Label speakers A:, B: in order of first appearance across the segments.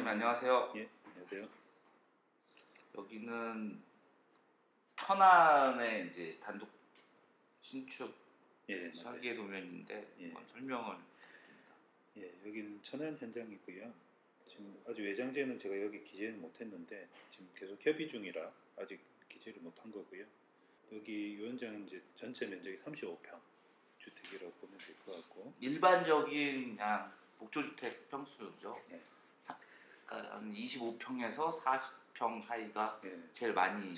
A: 사장님 안녕하세요.
B: 예, 안녕하세요.
A: 여기는 천안의 이제 단독 신축
B: 예,
A: 설계 도면인데
B: 예.
A: 설명을 부탁드립니다.
B: 예, 여기는 천안 현장이고요. 지금 아직 외장재는 제가 여기 기재는 못했는데 지금 계속 협의 중이라 아직 기재를 못한 거고요. 여기 이 현장은 이제 전체 면적이 35평 주택이라고 보면 될 것 같고.
A: 일반적인 그냥 목조주택 평수죠.
B: 예.
A: 그러니까 한 25평에서 40평 사이가
B: 예,
A: 제일 많아요.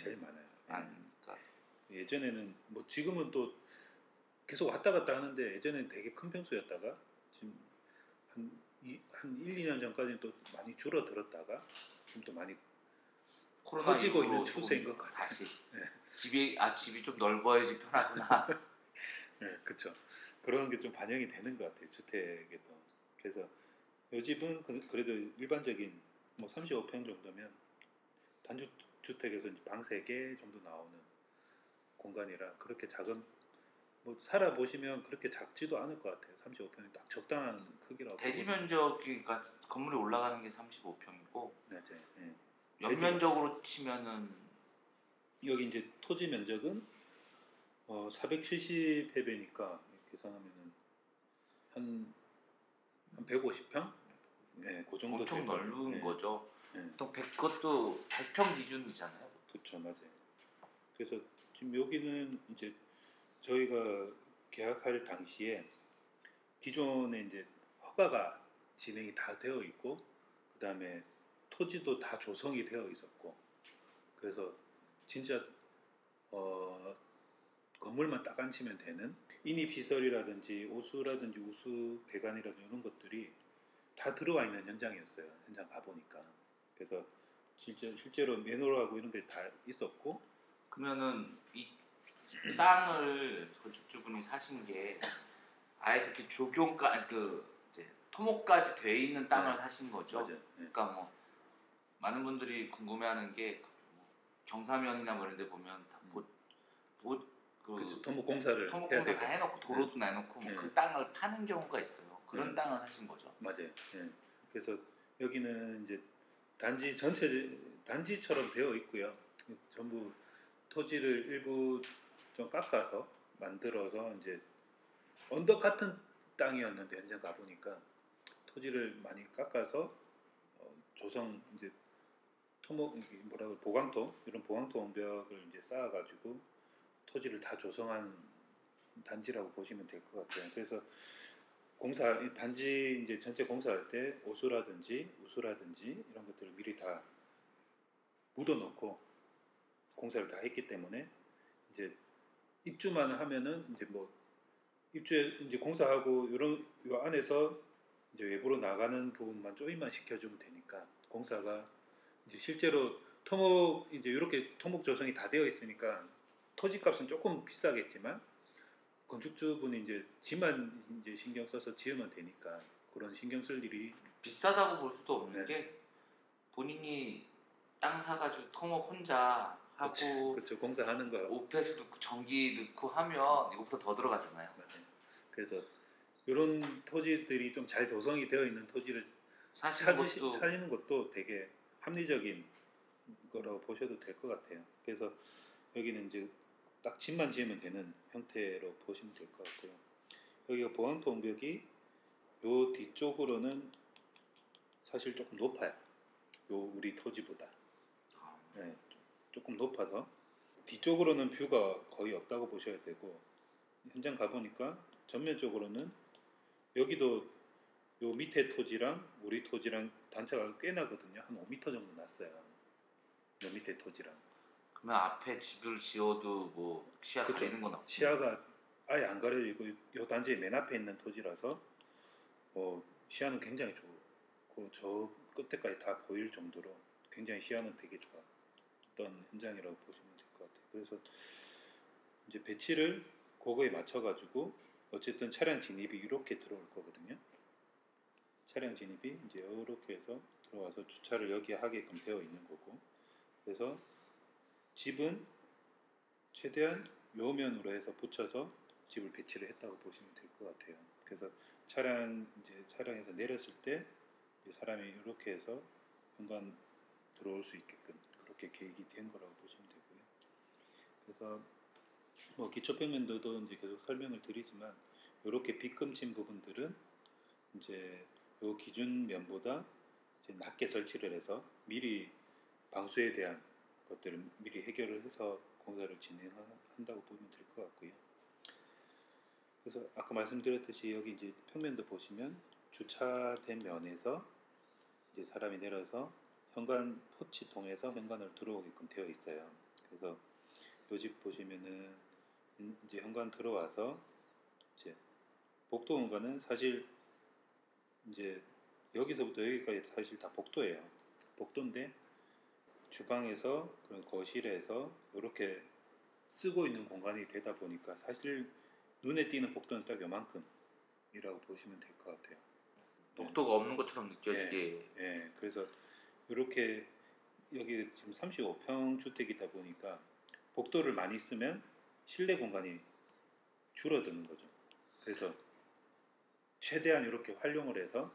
B: 그러니까 예전에는 뭐 지금은 또 계속 왔다 갔다 하는데 예전에는 되게 큰 평수였다가 지금 한 1, 2년 전까지는 또 많이 줄어들었다가 지금 또 많이 커지고 있는 추세인 것 같아요.
A: 다시
B: 네.
A: 집이 좀 넓어야지 편하구나.
B: 네, 그렇죠. 그런 게 좀 반영이 되는 것 같아요. 주택에도. 그래서 이 집은 그래도 일반적인 뭐 35평 정도면 단주 주택에서 방 3개 정도 나오는 공간이라 그렇게 작은 뭐 살아보시면 그렇게 작지도 않을 것 같아요. 35평이 딱 적당한 크기라고.
A: 대지 면적이 그러니까 건물이 올라가는 게 35평이고
B: 네, 예.
A: 연면적으로 치면은
B: 여기 이제 토지 면적은 470회배니까 계산하면은 한 150평? 네, 그 정도.
A: 엄청 넓은 거죠.
B: 네.
A: 또 그것도 100평 기준이잖아요.
B: 그렇죠, 맞아요. 그래서 지금 여기는 이제 저희가 계약할 당시에 기존에 이제 허가가 진행이 다 되어 있고, 그 다음에 토지도 다 조성이 되어 있었고, 그래서 진짜 건물만 딱 앉히면 되는 인입시설이라든지 오수라든지 우수 배관이라든지 이런 것들이 다 들어와 있는 현장이었어요. 현장 가보니까. 그래서 실제로 매너하고 이런 게 다 있었고.
A: 그러면은 이 땅을 건축주분이 사신 게 아예 그렇게 조경까지 이제 토목까지 돼 있는 땅을 사신 거죠.
B: 맞아요.
A: 그러니까 뭐 많은 분들이 궁금해하는 게 경사면이나 뭐 이런 데 보면 다
B: 토목공사를
A: 다 해놓고 도로도 내놓고 뭐 그 땅을 파는 경우가 있어요. 그런 땅을 사신 거죠.
B: 맞아요. 그래서 여기는 이제 단지 단지처럼 되어 있고요. 전부 토지를 일부 좀 깎아서 만들어서 이제 언덕 같은 땅이었는데 현장 가보니까 토지를 많이 깎아서 조성 이제 보강토 이런 보강토 원벽을 이제 쌓아가지고 토지를 다 조성한 단지라고 보시면 될 것 같아요. 그래서 단지 이제 전체 공사할 때 오수라든지 우수라든지 이런 것들을 미리 다 묻어놓고 공사를 다 했기 때문에 이제 입주만 하면은 이제 뭐 입주에 이제 공사하고 요 안에서 이제 외부로 나가는 부분만 조금만 시켜주면 되니까 공사가 이제 실제로 이제 이렇게 토목 조성이 다 되어 있으니까 토지값은 조금 비싸겠지만 건축주분이 이제 집만 이제 신경 써서 지으면 되니까 그런 신경 쓸 일이
A: 비싸다고 볼 수도 없는 게 본인이 땅 사가지고 토목 혼자 하고
B: 그렇죠. 공사하는 거
A: 오페스 넣고 전기 넣고 하면 이거보다 더 들어가잖아요.
B: 맞아요. 그래서 이런 토지들이 좀 잘 조성이 되어 있는 토지를 사시는 것도 되게 합리적인 거라고 보셔도 될 것 같아요. 그래서 여기는 이제 딱 집만 지으면 되는 형태로 보시면 될 것 같고요. 여기가 보강토 원벽이 요 뒤쪽으로는 사실 조금 높아요. 요 우리 토지보다. 네, 조금 높아서 뒤쪽으로는 뷰가 거의 없다고 보셔야 되고 현장 가보니까 전면적으로는 여기도 요 밑에 토지랑 우리 토지랑 단차가 꽤 나거든요. 한 5m 정도 났어요. 요 밑에 토지랑.
A: 그러면 앞에 집을 지어도 뭐 시야 가리는 건 없고
B: 시야가 아예 안 가려지고 요 단지의 맨 앞에 있는 토지라서 시야는 굉장히 좋고 저 끝에까지 다 보일 정도로 굉장히 시야는 되게 좋았던 현장이라고 보시면 될 것 같아요. 그래서 이제 배치를 그거에 맞춰가지고 어쨌든 차량 진입이 이렇게 들어올 거거든요. 차량 진입이 이제 이렇게 해서 들어와서 주차를 여기에 하게끔 되어 있는 거고, 그래서 집은 최대한 요면으로 해서 붙여서 집을 배치를 했다고 보시면 될 것 같아요. 그래서 차량에서 내렸을 때 사람이 이렇게 해서 현관 들어올 수 있게끔 그렇게 계획이 된 거라고 보시면 되고요. 그래서 뭐 기초평면도도 이제 계속 설명을 드리지만 이렇게 빗금친 부분들은 이제 요 기준면보다 이제 낮게 설치를 해서 미리 방수에 대한 것들을 미리 해결을 해서 공사를 진행한다고 보면 될 것 같고요. 그래서 아까 말씀드렸듯이 여기 이제 평면도 보시면 주차된 면에서 이제 사람이 내려서 현관 포치 통해서 현관을 들어오게끔 되어 있어요. 그래서 요 집 보시면은 이제 현관 들어와서 이제 복도 공간은 사실 이제 여기서부터 여기까지 사실 다 복도예요. 복도인데 주방에서 그런 거실에서 이렇게 쓰고 있는 공간이 되다 보니까 사실 눈에 띄는 복도는 딱 요만큼이라고 보시면 될 것 같아요.
A: 복도가 없는 것처럼 느껴지게.
B: 예, 그래서 이렇게 여기 지금 35평 주택이다 보니까 복도를 많이 쓰면 실내 공간이 줄어드는 거죠. 그래서 최대한 이렇게 활용을 해서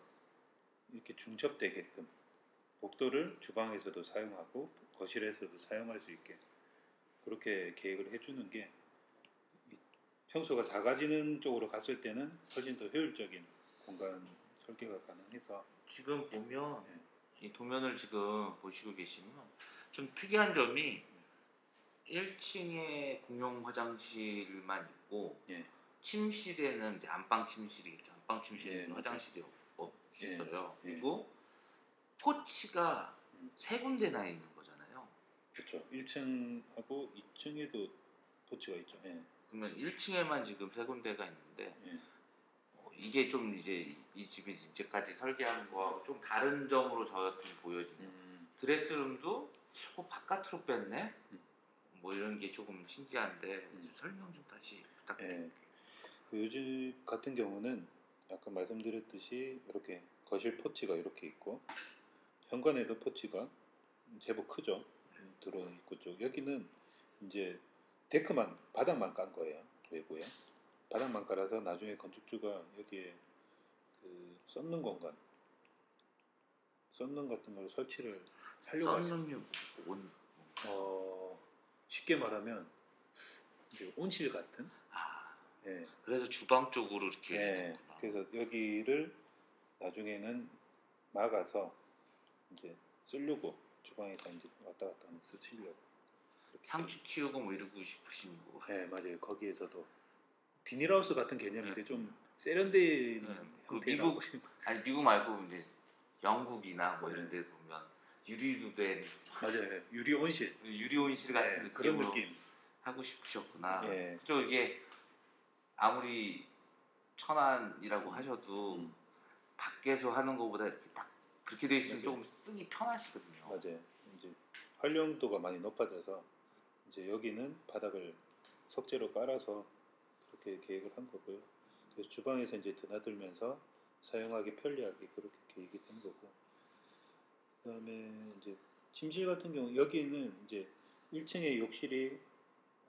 B: 이렇게 중첩되게끔 복도를 주방에서도 사용하고 거실에서도 사용할 수 있게 그렇게 계획을 해주는 게 평소가 작아지는 쪽으로 갔을 때는 훨씬 더 효율적인 공간 설계가 가능해서
A: 지금 보면 이 도면을 지금 보시고 계시면 좀 특이한 점이 1층에 공용 화장실만 있고
B: 예,
A: 침실에는 이제 안방 침실이겠죠. 안방 침실에는
B: 예,
A: 화장실이 없어요.
B: 예, 예.
A: 그리고 포치가 세 군데나 있는 거잖아요.
B: 그렇죠. 1층하고 2층에도 포치가 있죠. 예.
A: 그러면 1층에만 지금 세 군데가 있는데
B: 예.
A: 이게 좀 이제 이 집이 이제까지 설계한 거하고 좀 다른 점으로 저한테 보여지네요. 드레스룸도 바깥으로 뺐네. 뭐 이런 게 조금 신기한데 설명 좀 다시 부탁드립니다.
B: 예. 요즘 같은 경우는 아까 말씀드렸듯이 이렇게 거실 포치가 이렇게 있고 현관에도 포치가 제법 크죠. 들어 있고 쪽 여기는 이제 데크만 바닥만 깐 거예요. 외부에 바닥만 깔아서 나중에 건축주가 여기에 그 썬룸 같은 걸 설치를 하려고
A: 썬룸이
B: 쉽게 말하면 이제 온실 같은. 예.
A: 그래서 주방 쪽으로 이렇게 해놓구나.
B: 그래서 여기를 나중에는 막아서 이제 쓰려고 주방에서 이제 왔다 갔다 하면서 쓰려고
A: 상추 키우고 뭐 이러고 싶으신 거.
B: 네, 맞아요. 거기에서도 비닐하우스 같은 개념인데 좀 세련된
A: 그
B: 형태라고
A: 미국 말고 이제 영국이나 뭐 이런 데 보면 유리로 된
B: 맞아요. 유리 온실
A: 같은 느낌으로
B: 그런 느낌
A: 하고 싶으셨구나.
B: 예.
A: 그쪽 이게 아무리 천안이라고 하셔도 밖에서 하는 것보다 이렇게 딱 그렇게 돼 있으면 조금 쓰기 편하시거든요.
B: 맞아요. 이제 활용도가 많이 높아져서 이제 여기는 바닥을 석재로 깔아서 그렇게 계획을 한 거고요. 그래서 주방에서 이제 드나들면서 사용하기 편리하게 그렇게 계획이 된 거고. 그다음에 이제 침실 같은 경우 여기는 이제 1층에 욕실이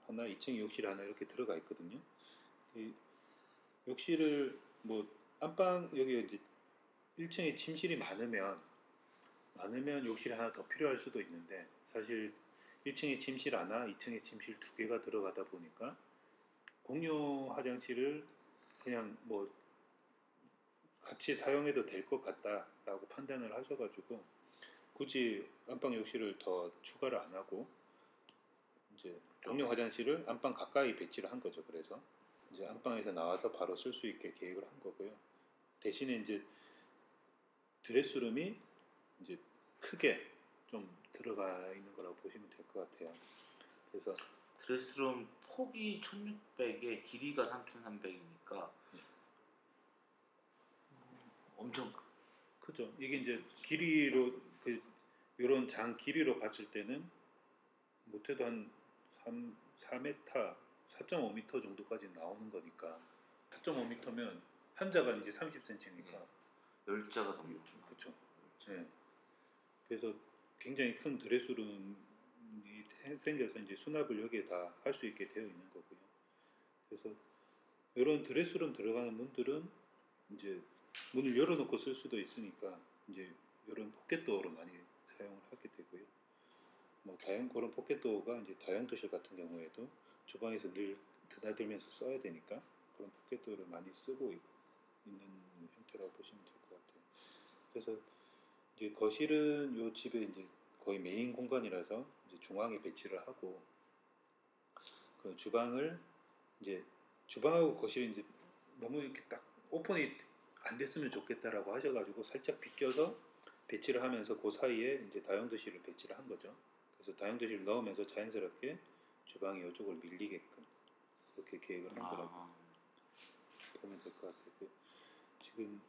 B: 하나, 2층에 욕실이 하나 이렇게 들어가 있거든요. 이 욕실을 뭐 안방 여기 이제 1층에 침실이 많으면 욕실이 하나 더 필요할 수도 있는데 사실 1층에 침실 하나, 2층에 침실 2개가 들어가다 보니까 공용 화장실을 그냥 뭐 같이 사용해도 될 것 같다라고 판단을 하셔가지고 굳이 안방 욕실을 더 추가를 안 하고 이제 공용 화장실을 안방 가까이 배치를 한 거죠. 그래서 이제 안방에서 나와서 바로 쓸 수 있게 계획을 한 거고요. 대신에 이제 드레스룸이 이제 크게 좀 들어가 있는 거라고 보시면 될 것 같아요. 그래서
A: 드레스룸 폭이 1600에 길이가 3300이니까 엄청
B: 크죠. 이게 이제 길이로 이런 장 길이로 봤을 때는 못해도 한 4m, 4.5m 정도까지 나오는 거니까 4.5m면 한자가 이제 30cm니까
A: 열자가 넘는
B: 그렇죠. 네. 그래서 굉장히 큰 드레스룸이 생겨서 이제 수납을 여기에 다 할 수 있게 되어 있는 거고요. 그래서 이런 드레스룸 들어가는 문들은 이제 문을 열어놓고 쓸 수도 있으니까 이제 이런 포켓도어로 많이 사용을 하게 되고요. 뭐 다용 그런 포켓도어가 이제 다용도실 같은 경우에도 주방에서 늘 드나들면서 써야 되니까 그런 포켓도어를 많이 쓰고 있는 형태라고 보시면 될 것 같아요. 그래서 이제 거실은 요 집의 이제 거의 메인 공간이라서 이제 중앙에 배치를 하고 그 주방을 이제 주방하고 거실이 이제 너무 이렇게 딱 오픈이 안 됐으면 좋겠다라고 하셔가지고 살짝 비껴서 배치를 하면서 그 사이에 이제 다용도실을 배치를 한 거죠. 그래서 다용도실을 넣으면서 자연스럽게 주방이 이쪽을 밀리게끔 그렇게 계획을 한 거라고 보면 될 것 같아요. 지금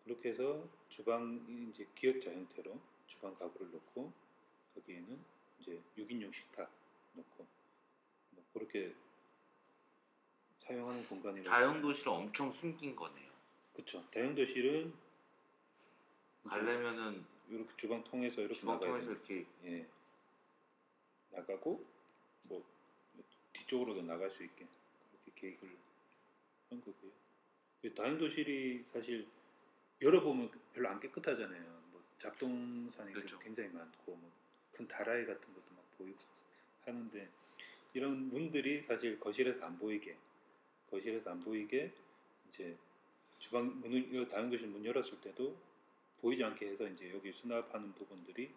B: 그렇게 해서 주방이 이제 기역자 형태로 주방 가구를 놓고 거기에는 이제 6인용 식탁 놓고 뭐 그렇게 사용하는 공간이라고.
A: 다용도실을 엄청 숨긴 거네요.
B: 그렇죠. 다용도실은
A: 가려면은
B: 이렇게 주방 통해서 이렇게
A: 주방 통해서 이렇게
B: 예 나가고 뭐 뒤쪽으로도 나갈 수 있게 그렇게 계획을 한 거고요. 다용도실이 사실 열어보면 별로 안 깨끗하잖아요. 뭐 잡동사니
A: 그렇죠.
B: 굉장히 많고 뭐 큰 다라이 같은 것도 막 보이고 하는데 이런 문들이 사실 거실에서 안 보이게 이제 주방 문을 다용도실 문 열었을 때도 보이지 않게 해서 이제 여기 수납하는 부분들이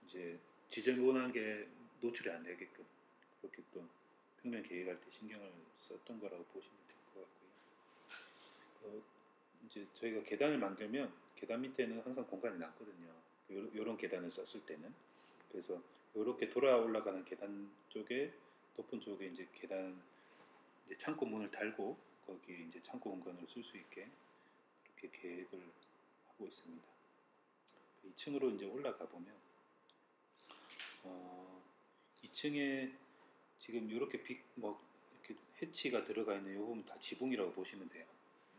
B: 이제 지저분하게 노출이 안 되게끔 그렇게 또 평면 계획할 때 신경을 썼던 거라고 보시면 될 것 같고요. 이제 저희가 계단을 만들면 계단 밑에는 항상 공간이 남거든요. 요런 계단을 썼을 때는 그래서 이렇게 돌아 올라가는 계단 쪽에 높은 쪽에 이제 계단 이제 창고 문을 달고 거기에 이제 창고 공간으로 쓸 수 있게 그렇게 계획을 하고 있습니다. 2층으로 이제 올라가 보면 2층에 지금 이렇게 뭐 이렇게 해치가 들어가 있는 이 부분 다 지붕이라고 보시면 돼요.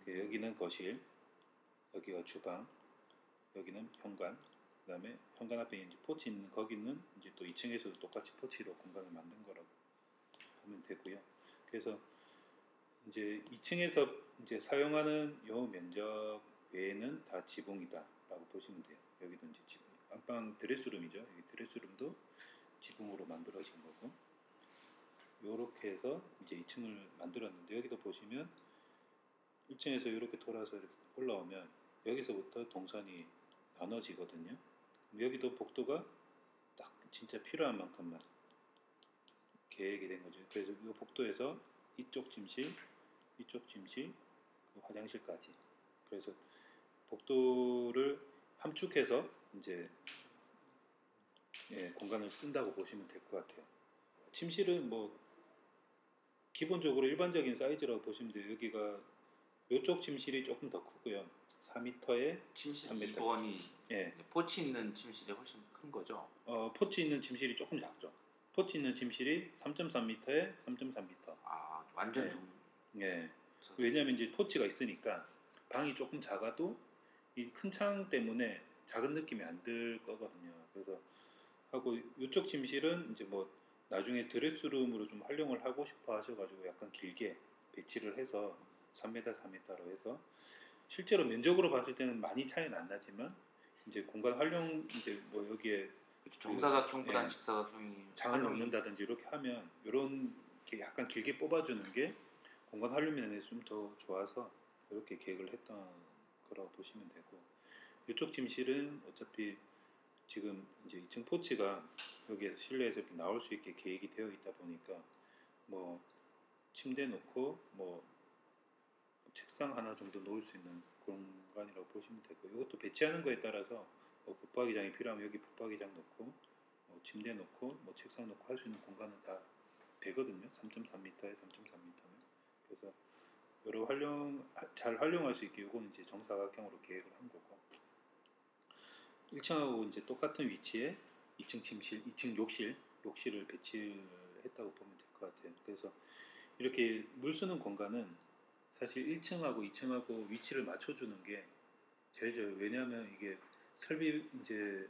B: 여기는 거실, 여기가 주방, 여기는 현관, 그다음에 현관 앞에 이제 포치 있는 거기는 이제 또 2층에서도 똑같이 포치로 공간을 만든 거라고 보면 되고요. 그래서 이제 2층에서 이제 사용하는 요 면적 외에는 다 지붕이다라고 보시면 돼요. 여기도 이제 지붕, 안방 드레스룸이죠. 여기 드레스룸도 지붕으로 만들어진 거고, 요렇게 해서 이제 2층을 만들었는데 여기도 보시면 1층에서 이렇게 돌아서 이렇게 올라오면 여기서부터 동선이 나눠지거든요. 여기도 복도가 딱 진짜 필요한 만큼만 계획이 된 거죠. 그래서 이 복도에서 이쪽 침실, 화장실까지. 그래서 복도를 함축해서 이제 공간을 쓴다고 보시면 될 것 같아요. 침실은 뭐 기본적으로 일반적인 사이즈라고 보시면 돼요. 여기가 이쪽 침실이 조금 더 크고요. 4m에
A: 침실
B: 3m.
A: 2번이 포치 있는 침실이 훨씬 큰 거죠?
B: 포치 있는 침실이 조금 작죠. 포치 있는 침실이 3.3m에 3.3m.
A: 아, 완전
B: 왜냐하면 이제 포치가 있으니까 방이 조금 작아도 이 큰 창 때문에 작은 느낌이 안 들 거거든요. 그래서 하고 이쪽 침실은 이제 뭐 나중에 드레스룸으로 좀 활용을 하고 싶어 하셔가지고 약간 길게 배치를 해서 3m, 4m로 해서 실제로 면적으로 봤을 때는 많이 차이는 안 나지만 이제 공간 활용 이제 뭐 여기에
A: 정사각형보다는 직사각형이
B: 장을 넣는다든지 이렇게 하면 이런 게 약간 길게 뽑아주는 게 공간 활용 면에서 좀 더 좋아서 이렇게 계획을 했던 거라고 보시면 되고, 이쪽 침실은 어차피 지금 이제 2층 포치가 여기에 실내에서 이렇게 나올 수 있게 계획이 되어 있다 보니까 뭐 침대 놓고 뭐 책상 하나 정도 놓을 수 있는 공간이라고 보시면 되고, 이것도 배치하는 거에 따라서 뭐 붙박이장이 필요하면 여기 붙박이장 놓고 뭐 침대 놓고 뭐 책상 놓고 할 수 있는 공간은 다 되거든요. 3.3m에 3.3m면. 그래서 여러 잘 활용할 수 있게 이거는 이제 정사각형으로 계획을 한 거고, 1층하고 이제 똑같은 위치에 2층 침실, 2층 욕실을 배치했다고 보면 될 것 같아요. 그래서 이렇게 물 쓰는 공간은 사실 1층하고 2층하고 위치를 맞춰주는 게 제일 좋아요. 왜냐하면 이게 설비 이제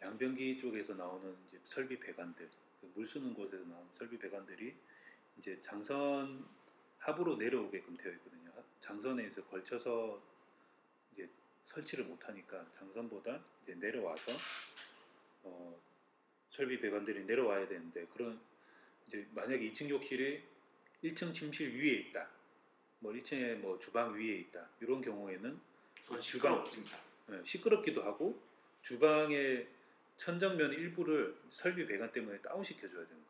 B: 양변기 쪽에서 나오는 이제 설비 배관들, 물 쓰는 곳에서 나오는 설비 배관들이 이제 장선 합으로 내려오게끔 되어 있거든요. 장선에서 걸쳐서 이제 설치를 못하니까 장선보다 이제 내려와서 설비 배관들이 내려와야 되는데 그런 이제 만약에 2층 욕실이 1층 침실 위에 있다, 뭐 1층에 뭐 주방 위에 있다 이런 경우에는
A: 시끄럽습니다.
B: 시끄럽기도 하고 주방의 천정면 일부를 설비 배관 때문에 다운시켜줘야 되는 거.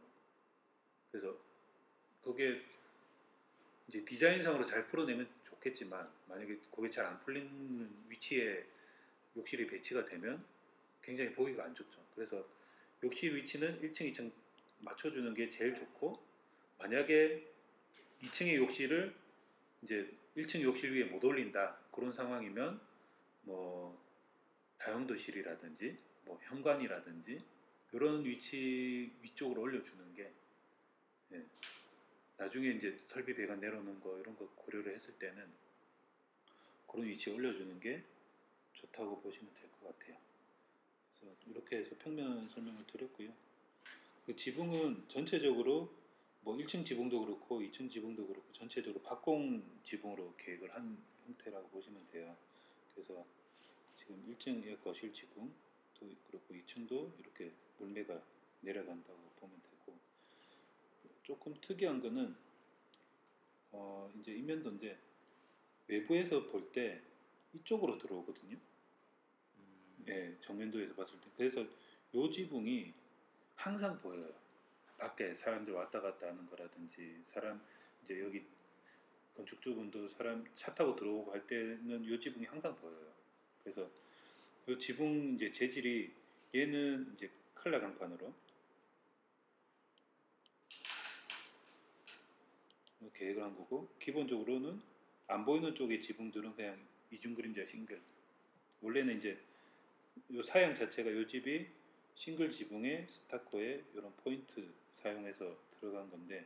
B: 그래서 그게 이제 디자인상으로 잘 풀어내면 좋겠지만 만약에 그게 잘 안 풀리는 위치에 욕실이 배치가 되면 굉장히 보기가 안 좋죠. 그래서 욕실 위치는 1층, 2층 맞춰주는 게 제일 좋고 만약에 2층의 욕실을 이제 1층 욕실 위에 못 올린다 그런 상황이면 뭐 다용도실이라든지 뭐 현관이라든지 이런 위치 위쪽으로 올려주는 게 예, 나중에 이제 설비 배관 내려오는 거 이런 거 고려를 했을 때는 그런 위치에 올려주는 게 좋다고 보시면 될 것 같아요. 그래서 이렇게 해서 평면 설명을 드렸고요. 그 지붕은 전체적으로 뭐 1층 지붕도 그렇고 2층 지붕도 그렇고 전체적으로 박공 지붕으로 계획을 한 형태라고 보시면 돼요. 그래서 지금 1층의 거실 지붕도 그렇고 2층도 이렇게 물매가 내려간다고 보면 되고 조금 특이한 거는 이제 인면도인데 외부에서 볼 때 이쪽으로 들어오거든요. 예, 정면도에서 봤을 때. 그래서 요 지붕이 항상 보여요. 밖에 사람들 왔다 갔다 하는 거라든지 사람 이제 여기 건축주분도 사람 차 타고 들어오고 할 때는 요 지붕이 항상 보여요. 그래서 요 지붕 이제 재질이 얘는 이제 칼라 강판으로 계획을 한 거고 기본적으로는 안 보이는 쪽의 지붕들은 그냥 이중 그림자 싱글. 원래는 이제 요 사양 자체가 요 집이 싱글 지붕에 스타코에 이런 포인트 사용해서 들어간 건데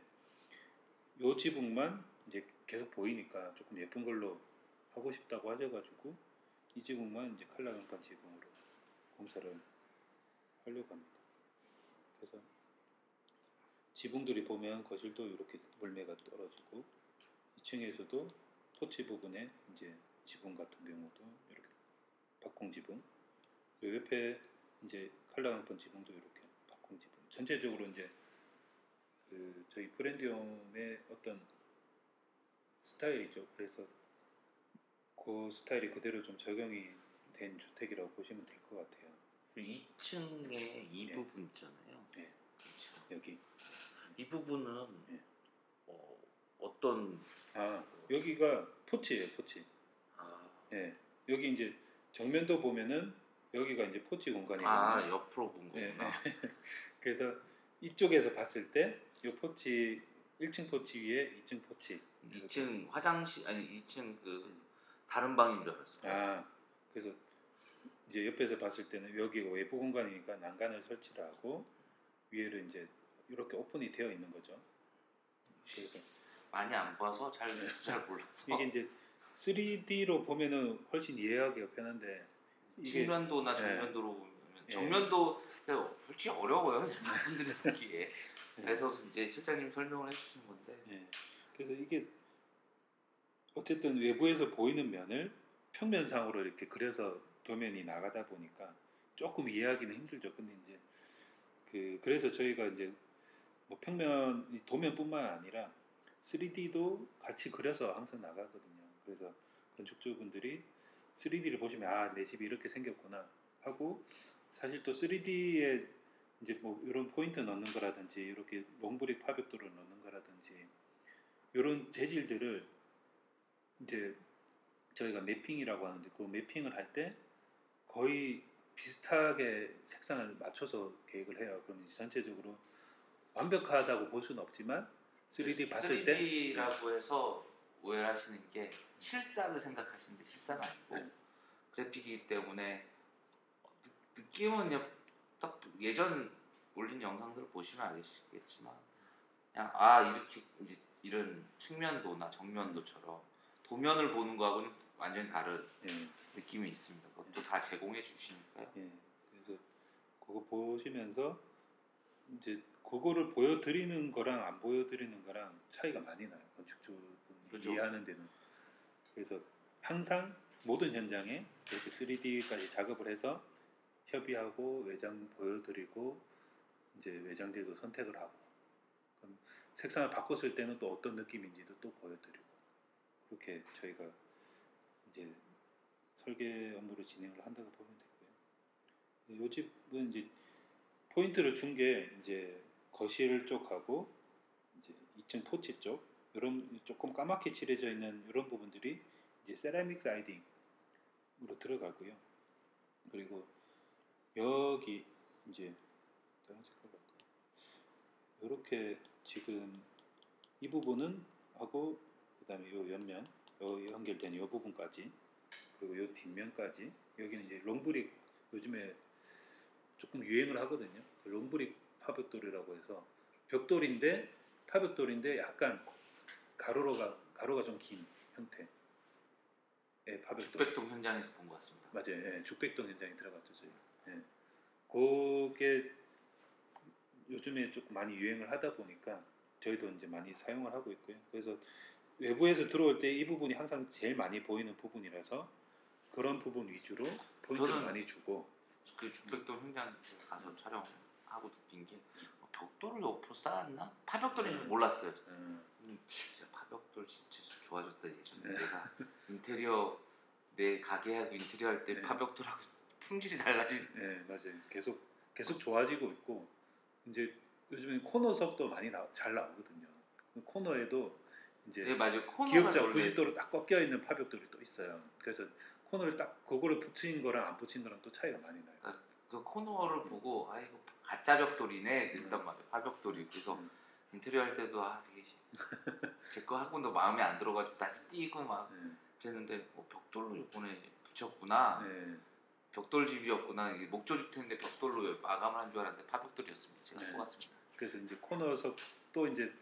B: 요 지붕만 이제 계속 보이니까 조금 예쁜 걸로 하고 싶다고 하셔가지고 이 지붕만 이제 칼라 강판 지붕으로 공사를 하려고 합니다. 그래서 지붕들이 보면 거실도 이렇게 물매가 떨어지고 2층에서도 토치 부분에 이제 지붕 같은 경우도 이렇게 박공 지붕, 요 옆에 이제 칼라 강판 지붕도 이렇게 박공 지붕. 전체적으로 이제 그 저희 브랜드용의 어떤 스타일이죠. 그래서 그 스타일이 그대로 좀 적용이 된 주택이라고 보시면 될 것 같아요.
A: 2층에 이
B: 네.
A: 부분 있잖아요.
B: 네.
A: 그렇죠.
B: 여기
A: 이 부분은
B: 네.
A: 어떤
B: 여기가 포치예요, 포치. 네. 여기 이제 정면도 보면은 여기가 이제 포치 공간이거든요.
A: 옆으로 본 거구나.
B: 네. 그래서 이쪽에서 봤을 때 이 포치 1층 포치 위에 2층 포치.
A: 2층 화장실 2층 그 다른 방인 줄 알았어요.
B: 그래서 이제 옆에서 봤을 때는 여기가 외부 공간이니까 난간을 설치를 하고 위에를 이제 이렇게 오픈이 되어 있는 거죠. 그래서
A: 많이 안 봐서 잘 몰라서
B: 이게 이제 3D로 보면은 훨씬 이해하기가 편한데
A: 측면도나 정면도로 보면 정면도 솔직히 어려워요. 분들이 보기에. 그래서 이제 실장님 설명을 해주시는 건데.
B: 그래서 이게 어쨌든 외부에서 보이는 면을 평면상으로 이렇게 그려서 도면이 나가다 보니까 조금 이해하기는 힘들죠. 근데 이제 그래서 저희가 이제 뭐 평면 도면뿐만 아니라 3D도 같이 그려서 항상 나가거든요. 그래서 건축주분들이 3D를 보시면 내 집이 이렇게 생겼구나 하고 사실 또 3D에 이제 뭐 이런 포인트 넣는 거라든지 이렇게 롱브릭 파벽도를 넣는 거라든지 이런 재질들을 이제 저희가 매핑이라고 하는데 그 매핑을 할 때 거의 비슷하게 색상을 맞춰서 계획을 해요. 그럼 전체적으로 완벽하다고 볼 수는 없지만 3D 봤을 때
A: 3D라고 해서 오해하시는 게 실사를 생각하시는데 실사가 아니고 그래픽이기 때문에 느낌은 딱 예전 올린 영상들을 보시면 알겠지만 그냥 이렇게 이제 이런 측면도나 정면도처럼 도면을 보는 거하고는 완전히 다른 느낌이 있습니다. 그것도 다 제공해 주시니까요.
B: 그래서 그거 보시면서 이제 그거를 보여드리는 거랑 안 보여드리는 거랑 차이가 많이 나요. 건축주분이
A: 그렇죠.
B: 이해하는 데는. 그래서 항상 모든 현장에 이렇게 3D까지 작업을 해서 협의하고 외장 보여드리고 이제 외장재도 선택을 하고 그럼 색상을 바꿨을 때는 또 어떤 느낌인지도 또 보여드리고 그렇게 저희가 이제 설계 업무를 진행을 한다고 보면 되고요. 요 집은 이제 포인트를 준 게 이제 거실 쪽하고 이제 2층 포치 쪽 이런 조금 까맣게 칠해져 있는 이런 부분들이 이제 세라믹 사이딩으로 들어가고요. 그리고 여기 이제 다른 색깔 볼까요? 이렇게 지금 이 부분은 하고 그다음에 요 옆면 요 연결된 요 부분까지 그리고 요 뒷면까지 여기는 이제 롱브릭 요즘에 조금 유행을 하거든요. 그 롱브릭 파벽돌이라고 해서 벽돌인데 파벽돌인데 약간 가로가 좀 긴 형태의 파벽돌.
A: 죽백동 현장에서 본 것 같습니다.
B: 맞아요. 예, 죽백동 현장에 들어갔죠 저희. 예. 그게 요즘에 조금 많이 유행을 하다 보니까 저희도 이제 많이 사용을 하고 있고요. 그래서 외부에서 들어올 때 이 부분이 항상 제일 많이 보이는 부분이라서 그런 부분 위주로 포인트를 많이 주고
A: 그 죽백동 현장 가서 촬영하고 느낀 게 벽돌을 옆으로 쌓았나? 파벽돌인지 몰랐어요. 진짜 파벽돌 진짜 좋아졌다 예전에 내가 인테리어 내 가게하고 인테리어 할 때 파벽돌하고 품질이 달라지.
B: 네 맞아요. 계속 좋아지고 있고 이제 요즘에 코너석도 많이 잘 나오거든요. 코너에도 이제
A: 네, 맞아요.
B: 기역자 90도로 딱 꺾여 있는 파벽돌이 또 있어요. 그래서 코너를 딱 그거를 붙인 거랑 안 붙인 거랑 또 차이가 많이 나요.
A: 그 코너를 보고 아 이거 가짜 벽돌이네 그랬단 말이에요. 파벽돌이. 그래서 인테리어 할 때도 되게 제 거 하고도 마음에 안 들어가지고 다시 띄고 막 그랬는데 벽돌로 이번에 붙였구나. 벽돌집이었구나. 이게 목조주택인데 벽돌로 마감을 한 줄 알았는데 파벽돌이었습니다. 제가 속았습니다.
B: 그래서 이제 코너석도 이제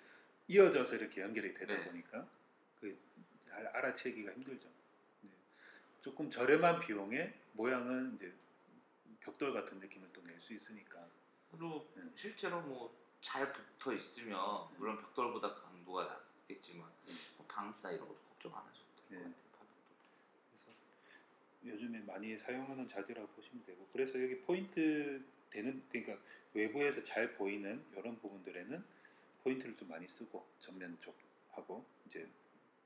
B: 이어져서 이렇게 연결이 되다 보니까 그 알아채기가 힘들죠. 조금 저렴한 비용에 모양은 이제 벽돌 같은 느낌을 또 낼 수 있으니까.
A: 그리고 실제로 뭐 잘 붙어 있으면 물론 벽돌보다 강도가 낮겠지만 방수나 이런 것도 걱정 안 하셔도 될 것 같아요.
B: 그래서 요즘에 많이 사용하는 자재라고 보시면 되고 그래서 여기 포인트 되는 그러니까 외부에서 잘 보이는 이런 부분들에는 포인트를 좀 많이 쓰고 전면 쪽하고 이제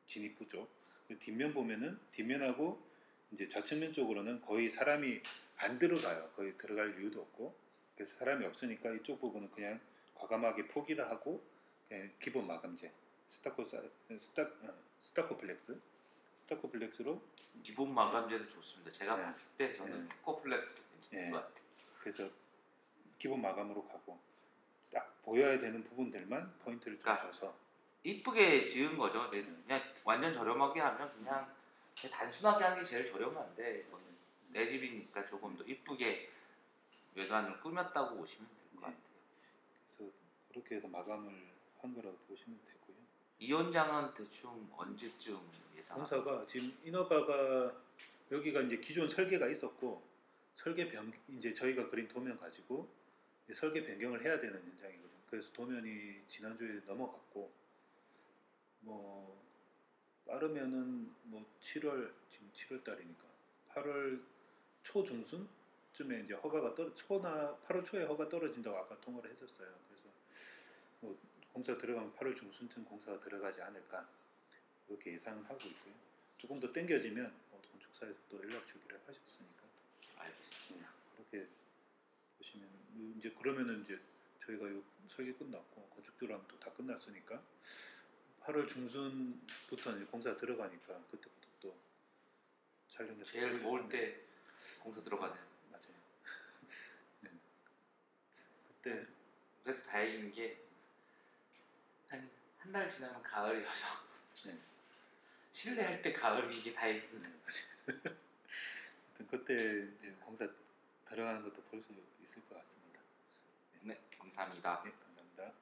B: 진입부 쪽 뒷면 보면은 뒷면하고 이제 좌측면 쪽으로는 거의 사람이 안 들어가요. 거의 들어갈 이유도 없고 그래서 사람이 없으니까 이쪽 부분은 그냥 과감하게 포기를 하고 그냥 기본 마감재 스타코플렉스로
A: 기본 마감재도 좋습니다. 제가 봤을 때 저는 스타코플렉스 괜찮은 것 같아요.
B: 그래서 기본 마감으로 가고 딱 보여야 되는 부분들만 포인트를 좀 줘서
A: 이쁘게 지은 거죠. 그냥 완전 저렴하게 하면 그냥 단순하게 하는 게 제일 저렴한데 내 집이니까 조금 더 이쁘게 외관을 꾸몄다고 보시면 될 것 같아요.
B: 그래서 그렇게 해서 마감을 한 거라고 보시면 되고요.
A: 이 현장은 대충 언제쯤 예상합니까?
B: 공사가 지금 인허가가 여기가 이제 기존 설계가 있었고 이제 저희가 그린 도면 가지고 설계 변경을 해야 되는 현장이거든요. 그래서 도면이 지난주에 넘어갔고 뭐 빠르면은 뭐 7월 지금 7월 달이니까 8월 초중순쯤에 이제 허가가 8월 초에 허가 떨어진다고 아까 통화를 했었어요. 그래서 뭐 공사 들어가면 8월 중순쯤 공사가 들어가지 않을까 그렇게 예상을 하고 있고요. 조금 더 땡겨지면 건축사에서 또 연락 주기로 하셨으니까
A: 알겠습니다.
B: 그렇게 보시면 이제 그러면은 이제 저희가 요 설계 끝났고 건축 조람도 다 끝났으니까 8월 중순부터 이제 공사 들어가니까 그때부터 또 촬영해서
A: 제일 더울 때 공사 들어가네요.
B: 맞아요. 네. 그때
A: 그래도 다행인 게 한 달 지나면 가을이어서 실내 할 때 가을인 게 다행입니다.
B: 그때 이제 공사 들어가는 것도 볼 수 있을 것 같습니다.
A: 네, 감사합니다.
B: 네, 감사합니다.